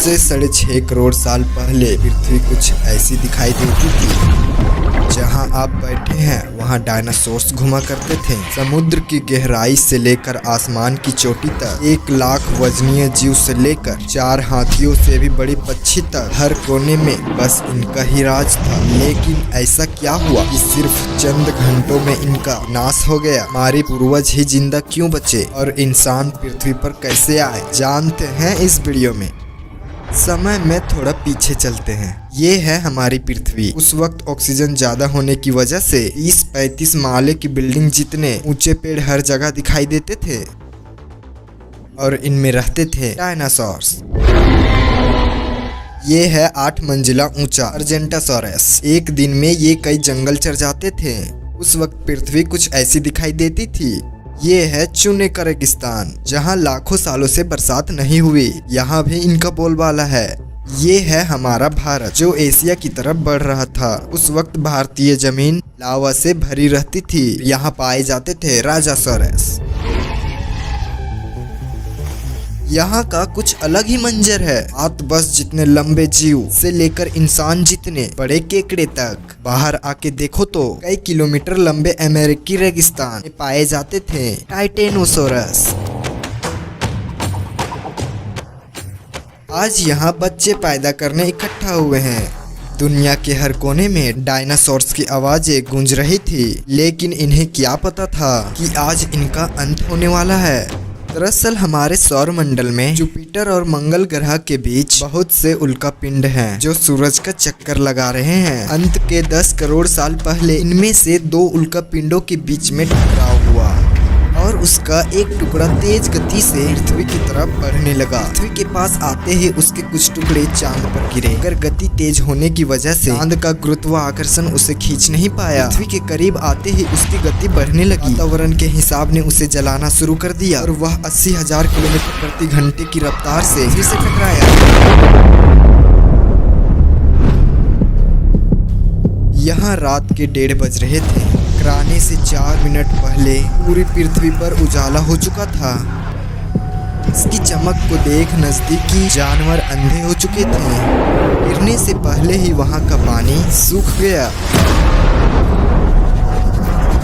से 6.5 करोड़ साल पहले पृथ्वी कुछ ऐसी दिखाई देती थी। जहां आप बैठे हैं वहां डायनासोर्स घुमा करते थे। समुद्र की गहराई से लेकर आसमान की चोटी तक 1 लाख वजनीय जीव से लेकर 4 हाथियों से भी बड़ी पक्षी तक हर कोने में बस इनका ही राज था। लेकिन ऐसा क्या हुआ कि सिर्फ चंद घंटों में इनका नाश हो गया? हमारे पूर्वज ही जिंदा क्यों बचे और इंसान पृथ्वी पर कैसे आए, जानते हैं इस वीडियो में। समय में थोड़ा पीछे चलते हैं। ये है हमारी पृथ्वी। उस वक्त ऑक्सीजन ज्यादा होने की वजह से 30-35 माले की बिल्डिंग जितने ऊंचे पेड़ हर जगह दिखाई देते थे और इनमें रहते थे डायनासोर्स। ये है 8 मंजिला ऊंचा अर्जेंटासोरस। एक दिन में ये कई जंगल चर जाते थे। उस वक्त पृथ्वी कुछ ऐसी दिखाई देती थी। ये है चुने का रेगिस्तान, जहाँ लाखों सालों से बरसात नहीं हुई। यहाँ भी इनका बोलबाला है। ये है हमारा भारत, जो एशिया की तरफ बढ़ रहा था। उस वक्त भारतीय जमीन लावा से भरी रहती थी। यहाँ पाए जाते थे राजासोरस। यहाँ का कुछ अलग ही मंजर है। हाथ बस जितने लंबे जीव से लेकर इंसान जितने बड़े केकड़े तक। बाहर आके देखो तो कई किलोमीटर लंबे अमेरिकी रेगिस्तान में पाए जाते थे टाइटेनोसोरस। आज यहाँ बच्चे पैदा करने इकट्ठा हुए हैं। दुनिया के हर कोने में डायनासोर्स की आवाजें गूंज रही थी, लेकिन इन्हें क्या पता था कि आज इनका अंत होने वाला है। दरअसल हमारे सौर मंडल में जुपिटर और मंगल ग्रह के बीच बहुत से उल्का पिंड हैं, जो सूरज का चक्कर लगा रहे हैं। अंत के 10 करोड़ साल पहले इनमें से 2 उल्का पिंडों के बीच में टकराव हुआ और उसका एक टुकड़ा तेज गति से पृथ्वी की तरफ बढ़ने लगा। पृथ्वी के पास आते ही उसके कुछ टुकड़े चांद पर गिरे, मगर गति तेज होने की वजह से चांद का गुरुत्वाकर्षण उसे खींच नहीं पाया। पृथ्वी के करीब आते ही उसकी गति बढ़ने लगी। वातावरण के हिसाब ने उसे जलाना शुरू कर दिया और वह 80,000 किलोमीटर प्रति घंटे की रफ्तार से फिर से टकराया। यहाँ रात के 1:30 बज रहे थे। टकराने से 4 मिनट पहले पूरी पृथ्वी पर उजाला हो चुका था। इसकी चमक को देख नजदीकी जानवर अंधे हो चुके थे। गिरने से पहले ही वहां का पानी सूख गया।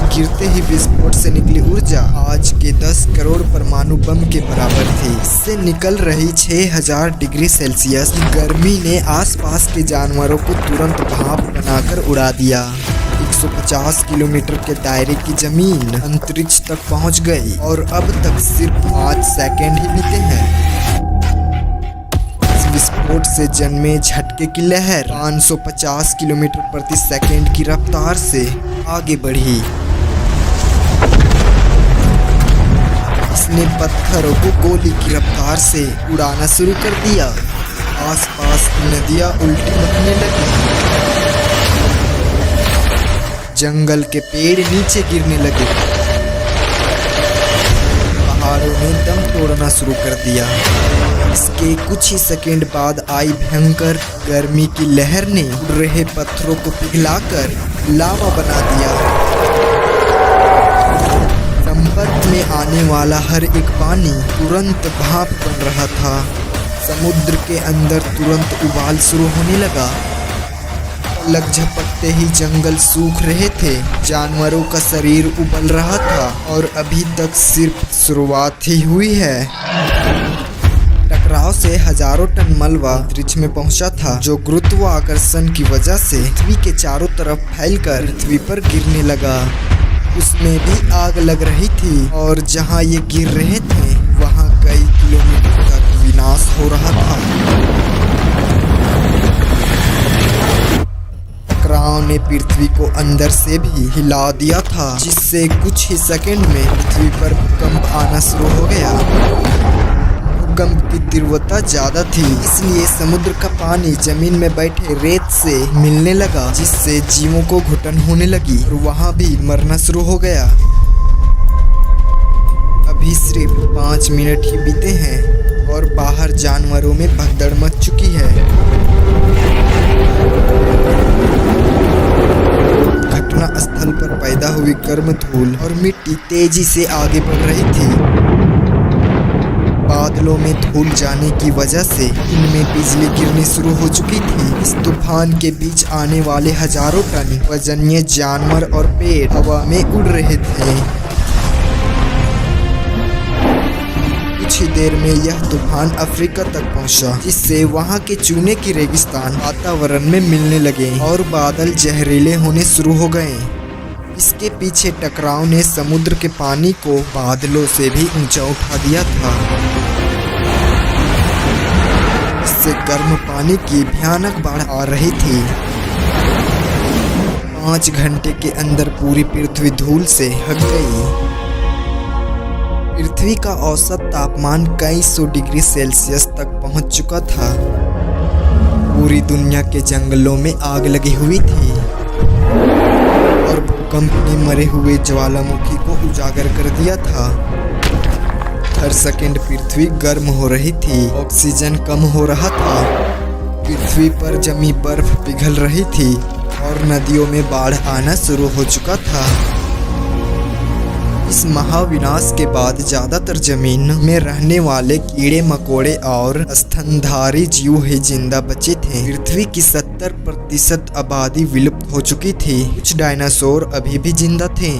गिरते ही विस्फोट से निकली ऊर्जा आज के 10 करोड़ परमाणु बम के बराबर थी। इससे निकल रही 6000 डिग्री सेल्सियस गर्मी ने आसपास के जानवरों को तुरंत भाप बनाकर उड़ा दिया। 150 किलोमीटर के दायरे की जमीन अंतरिक्ष तक पहुंच गई और अब तक सिर्फ 5 सेकंड ही बीते हैं। इस विस्फोट से जन्मे झटके की लहर 550 किलोमीटर प्रति सेकंड की रफ्तार से आगे बढ़ी। इसने पत्थरों को गोली की रफ्तार से उड़ाना शुरू कर दिया। आसपास की नदियां उल्टी बहने लगी। जंगल के पेड़ नीचे गिरने लगे। पहाड़ों ने दम तोड़ना शुरू कर दिया। इसके कुछ ही सेकंड बाद आई भयंकर गर्मी की लहर ने उड़ रहे पत्थरों को पिघलाकर लावा बना दिया। संपर्क में आने वाला हर एक पानी तुरंत भाप बन रहा था। समुद्र के अंदर तुरंत उबाल शुरू होने लगा। पलक झपकते ही जंगल सूख रहे थे। जानवरों का शरीर उबल रहा था और अभी तक सिर्फ शुरुआत ही हुई है। टकराव से हजारों टन मलबा अंतरिक्ष में पहुंचा था, जो गुरुत्वाकर्षण की वजह से पृथ्वी के चारों तरफ फैलकर पृथ्वी पर गिरने लगा। उसमें भी आग लग रही थी और जहां ये गिर रहे थे वहां कई किलोमीटर तक विनाश हो रहा था। टकराव ने पृथ्वी को अंदर से भी हिला दिया था, जिससे कुछ ही सेकंड में पृथ्वी पर भूकंप आना शुरू हो गया। भूकंप की तीव्रता ज्यादा थी, इसलिए समुद्र का पानी जमीन में बैठे रेत से मिलने लगा, जिससे जीवों को घुटन होने लगी और वहां भी मरना शुरू हो गया। अभी सिर्फ 5 मिनट ही बीते हैं और बाहर जानवरों में भगदड़ मच चुकी है। घटना स्थल पर पैदा हुई गर्म धूल और मिट्टी तेजी से आगे बढ़ रही थी। बादलों में धुल जाने की वजह से इनमें बिजली गिरनी शुरू हो चुकी थी। इस तूफान के बीच आने वाले हजारों टन वजनीय जानवर और पेड़ हवा में उड़ रहे थे। कुछ ही देर में यह तूफान अफ्रीका तक पहुंचा, जिससे वहां के चूने की रेगिस्तान वातावरण में मिलने लगे और बादल जहरीले होने शुरू हो गए। इसके पीछे टकराव ने समुद्र के पानी को बादलों से भी ऊंचा उठा दिया था। इससे गर्म पानी की भयानक बाढ़ आ रही थी। 5 घंटे के अंदर पूरी पृथ्वी धूल से ढक गई। पृथ्वी का औसत तापमान कई सौ डिग्री सेल्सियस तक पहुंच चुका था। पूरी दुनिया के जंगलों में आग लगी हुई थी और भूकंप ने मरे हुए ज्वालामुखी को उजागर कर दिया था। हर सेकंड पृथ्वी गर्म हो रही थी, ऑक्सीजन कम हो रहा था, पृथ्वी पर जमी बर्फ पिघल रही थी और नदियों में बाढ़ आना शुरू हो चुका था। इस महाविनाश के बाद ज्यादातर जमीन में रहने वाले कीड़े मकोड़े और स्तनधारी जीव ही जिंदा बचे थे। पृथ्वी की 70% आबादी विलुप्त हो चुकी थी। कुछ डायनासोर अभी भी जिंदा थे,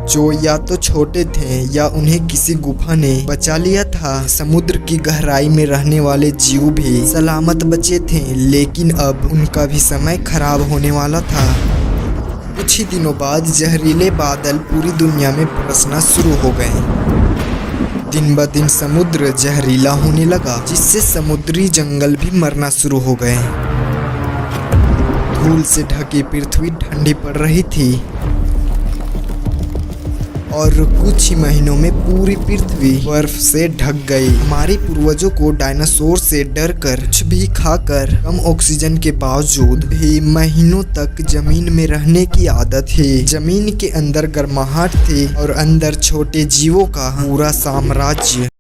जो या तो छोटे थे या उन्हें किसी गुफा ने बचा लिया था। समुद्र की गहराई में रहने वाले जीव भी सलामत बचे थे, लेकिन अब उनका भी समय खराब होने वाला था। कुछ ही दिनों बाद जहरीले बादल पूरी दुनिया में बरसना शुरू हो गए। दिन ब दिन समुद्र जहरीला होने लगा, जिससे समुद्री जंगल भी मरना शुरू हो गए। धूल से ढकी पृथ्वी ठंडी पड़ रही थी और कुछ ही महीनों में पूरी पृथ्वी बर्फ से ढक गई। हमारे पूर्वजों को डायनासोर से डरकर कुछ भी खाकर कम ऑक्सीजन के बावजूद भी महीनों तक जमीन में रहने की आदत थी। जमीन के अंदर गर्माहट थी और अंदर छोटे जीवों का पूरा साम्राज्य।